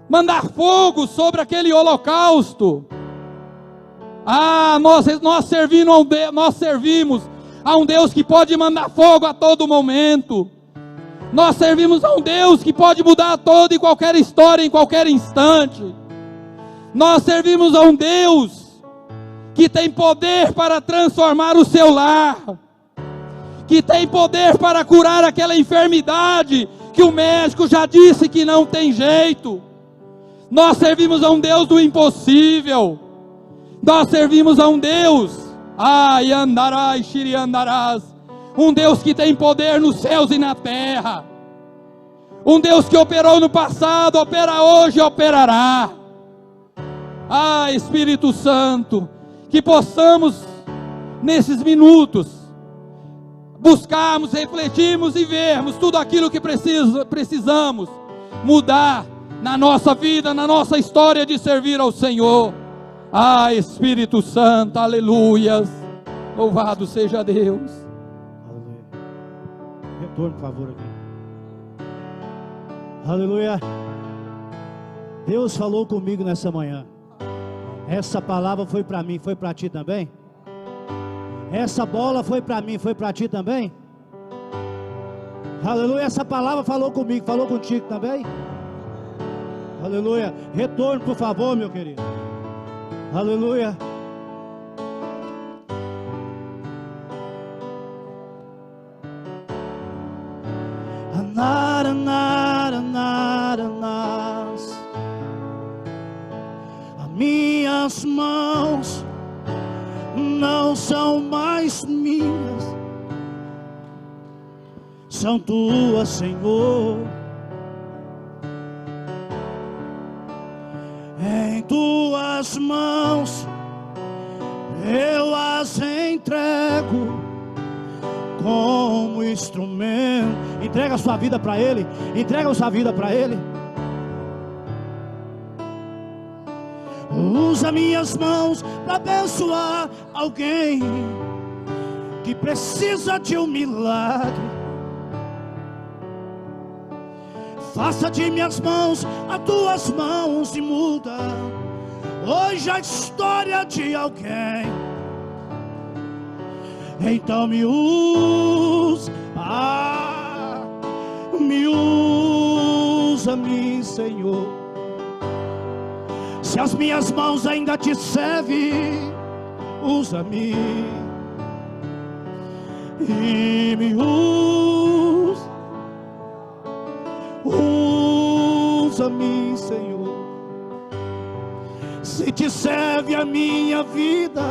mandar fogo sobre aquele holocausto. Nós servimos a um Deus que pode mandar fogo a todo momento. Nós servimos a um Deus que pode mudar toda e qualquer história em qualquer instante. Nós servimos a um Deus que tem poder para transformar o seu lar, que tem poder para curar aquela enfermidade que o médico já disse que não tem jeito. Nós servimos a um Deus do impossível. Nós servimos a um Deus, um Deus que tem poder nos céus e na terra, um Deus que operou no passado, opera hoje e operará. Espírito Santo, que possamos nesses minutos buscarmos, refletirmos e vermos tudo aquilo que precisamos mudar na nossa vida, na nossa história de servir ao Senhor. Espírito Santo, aleluias, louvado seja Deus. Aleluia. Retorno, por favor, aqui. Aleluia. Deus falou comigo nessa manhã. Essa palavra foi para mim, foi para ti também? Essa bola foi para mim, foi para ti também? Aleluia. Essa palavra falou comigo, falou contigo também? Aleluia. Retorno, por favor, meu querido. Aleluia. As minhas mãos não são mais minhas, são tuas, Senhor. Em tuas mãos eu as entrego como instrumento. Entrega a sua vida para Ele. Entrega a sua vida para Ele. Usa minhas mãos para abençoar alguém que precisa de um milagre. Faça de minhas mãos as tuas mãos e muda hoje a história de alguém. Então me usa, me usa-me, Senhor. Se as minhas mãos ainda te servem, usa-me e me usa. Usa-me, Senhor. Se te serve a minha vida,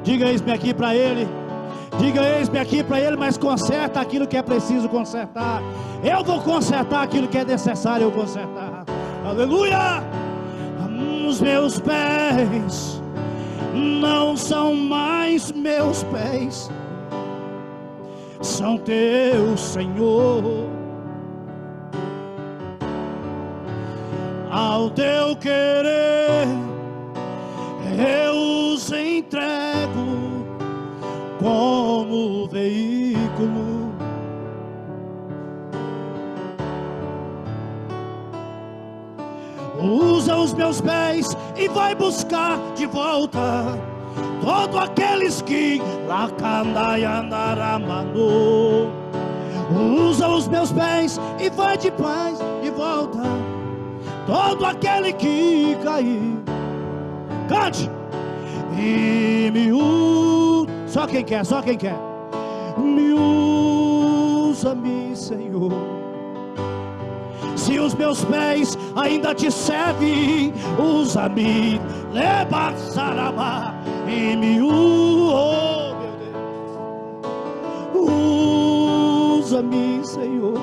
diga eis-me aqui para Ele. Diga eis-me aqui para Ele, mas conserta aquilo que é preciso consertar. Eu vou consertar aquilo que é necessário eu consertar. Aleluia. Os meus pés não são mais meus pés, são teus, Senhor. Ao teu querer eu os entrego como veículo. Usa os meus pés e vai buscar de volta todos aqueles que lacandayandaramanu. Usa os meus pés e vai de paz de volta todo aquele que caiu. Cante. E me usa. Só quem quer, só quem quer. Me usa-me, Senhor. Se os meus pés ainda te servem, usa-me. Leva sarabá e me usa, oh, meu Deus. Usa-me, Senhor.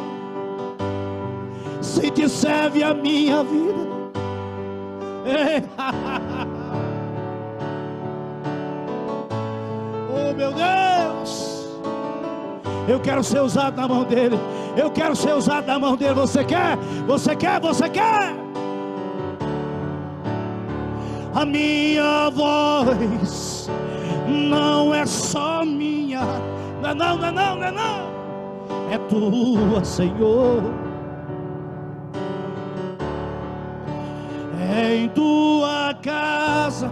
Se te serve a minha vida. Oh, meu Deus, eu quero ser usado na mão dele. Eu quero ser usado na mão dele. Você quer? Você quer? Você quer? A minha voz não é só minha. Não, não, não, não, não, não. É tua, Senhor. em tua casa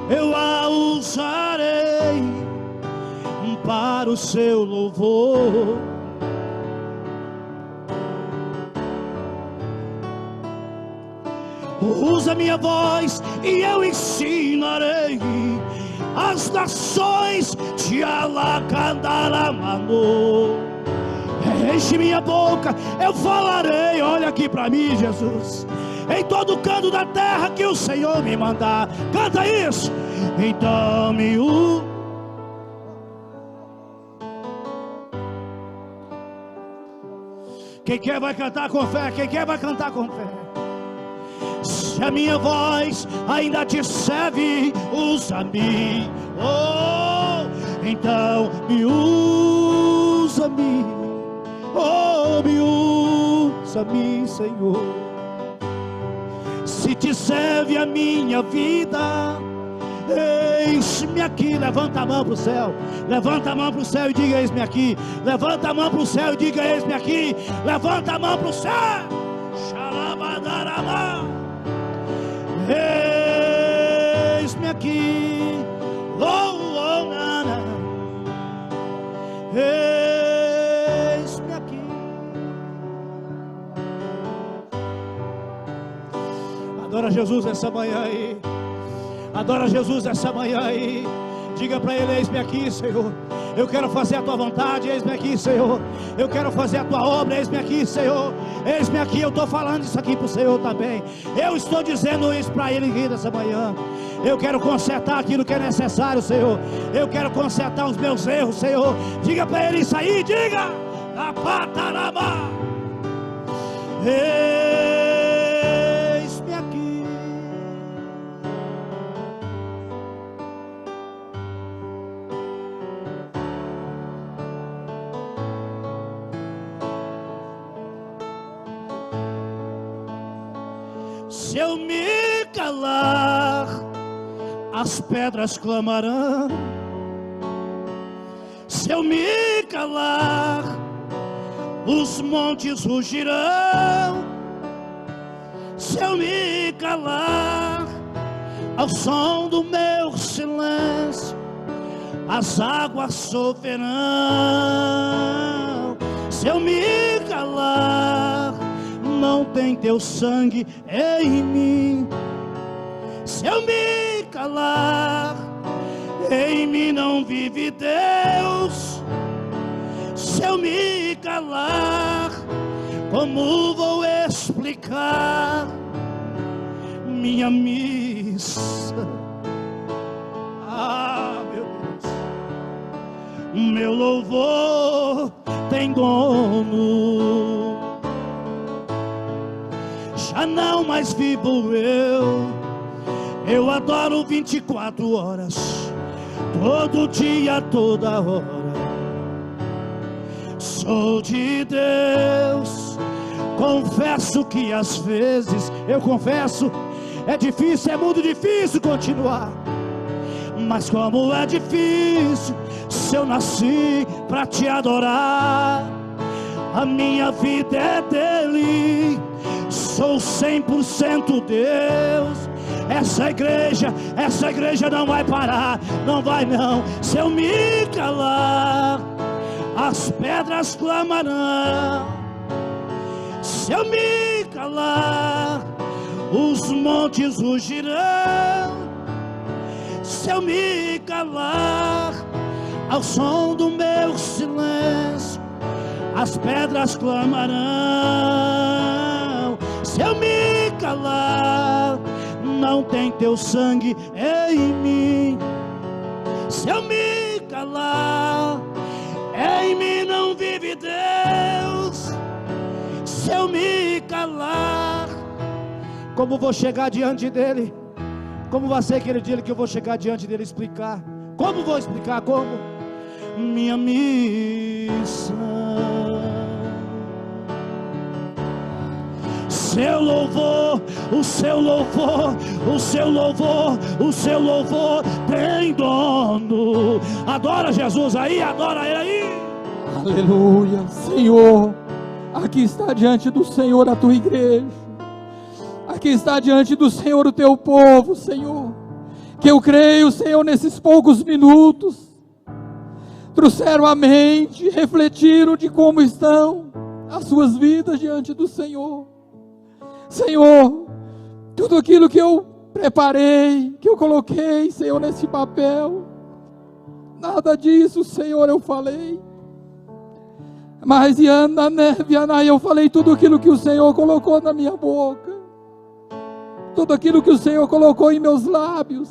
eu a usarei para o seu louvor. Usa minha voz e eu ensinarei as nações te alacandaramano. Enche minha boca, eu falarei. Olha aqui para mim, Jesus. Em todo canto da terra que o Senhor me mandar. Canta isso. Então me usa. Quem quer vai cantar com fé. Quem quer vai cantar com fé. Se a minha voz ainda te serve, usa-me. Oh, então me usa-me. Oh, me usa-me, Senhor. Se te serve a minha vida, eis-me aqui. Levanta a mão para o céu. Levanta a mão para o céu e diga: eis-me aqui. Levanta a mão para o céu e diga: eis-me aqui. Levanta a mão para o céu. Xalabadarama. Eis-me aqui. Oh, oh, nana. Eis-me aqui. Adora Jesus essa manhã aí. Adora Jesus essa manhã aí. Diga para Ele: eis-me aqui, Senhor. Eu quero fazer a tua vontade, eis-me aqui, Senhor. Eu quero fazer a tua obra, eis-me aqui, Senhor. Eis-me aqui, eu estou falando isso aqui para o Senhor também. Eu estou dizendo isso para Ele aqui nessa manhã. Eu quero consertar aquilo que é necessário, Senhor. Eu quero consertar os meus erros, Senhor. Diga para Ele isso aí, diga. Apatarama. Eis-me aqui. Se eu me calar, as pedras clamarão. Se eu me calar, os montes rugirão. Se eu me calar, ao som do meu silêncio, as águas sofrerão. Se eu me calar, não tem teu sangue em mim. Se eu me calar, em mim não vive Deus. Se eu me calar, como vou explicar minha missa? Ah, meu Deus, meu louvor tem dono. Já não mais vivo eu adoro 24 horas, todo dia, toda hora. Sou de Deus, confesso que às vezes, eu confesso, é difícil, é muito difícil continuar. Mas como é difícil, se eu nasci pra te adorar, a minha vida é dele. Sou 100% Deus. Essa igreja não vai parar, não vai não. Se eu me calar, as pedras clamarão. Se eu me calar, os montes rugirão. Se eu me calar, ao som do meu silêncio, as pedras clamarão. Se eu me calar, não tem teu sangue em mim. Se eu me calar, em mim não vive Deus. Se eu me calar, como vou chegar diante dele? Como vai ser aquele dia que eu vou chegar diante dele e explicar? Como vou explicar? Como? Minha missão. Seu louvor, o seu louvor, o seu louvor, o seu louvor tem dono. Adora Jesus aí, adora Ele aí. Aleluia, Senhor. Aqui está diante do Senhor a tua igreja. Aqui está diante do Senhor o teu povo, Senhor, que eu creio, Senhor, nesses poucos minutos, trouxeram a mente, refletiram de como estão as suas vidas diante do Senhor. Senhor, tudo aquilo que eu preparei, que eu coloquei, Senhor, nesse papel, nada disso, Senhor, eu falei. Mas eu falei tudo aquilo que o Senhor colocou na minha boca, tudo aquilo que o Senhor colocou em meus lábios.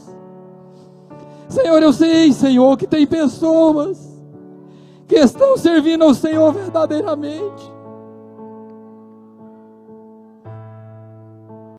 Senhor, eu sei, Senhor, que tem pessoas que estão servindo ao Senhor verdadeiramente,